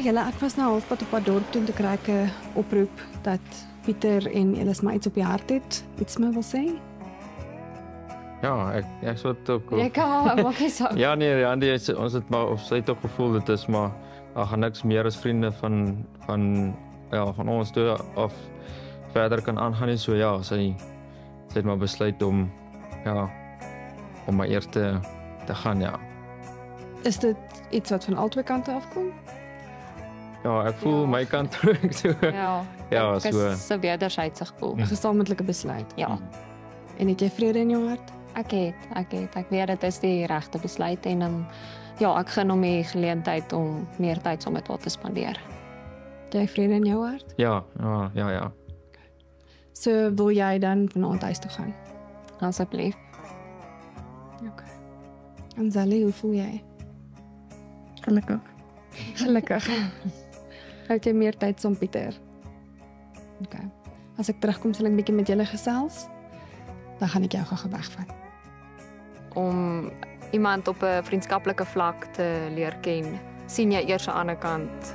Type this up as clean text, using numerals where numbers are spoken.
julle, ek was nou halfpad op pad dorp toe, en toe kry ek 'n oproep dat Pieter en Elis maar iets op die hart het. Iets my wil sê? Ja, ek sou dit ook... Jy kan, maak nie saak. Ja, nee, Andy, ons het maar, of sy het ook gevoel, dit is maar, daar gaan niks meer as vriende van ons toe af verder kan aangaan nie, so ja, sy het maar besluit om maar eers te gaan, ja. Is dit iets wat van albei kante afkom? Ja, ek voel my kant ook so. Ja, ek so. is 'n wederzijdse gevoel. 'n gesamentlike besluit. Ja, En het jy vrede in jou hart? ek weet dit is die regte besluit en ek gun hom die geleentheid om meer tyd saam met haar te spandeer. Het jy vrede in jou hart? Ja. So wil jy dan vanaand huis toe gaan? Asseblief. Okay. En Zali, hoe voel jy? Gelukkig. Gelukkig. Het jy meer tyd saam Pieter? Okay. As ek terugkom sal ek 'n bietjie met julle gesels. Dan gaan ek jou gou wegvat. Om iemand op 'n vriendskaplike vlak te leer ken, sien jy eers aan die ander kant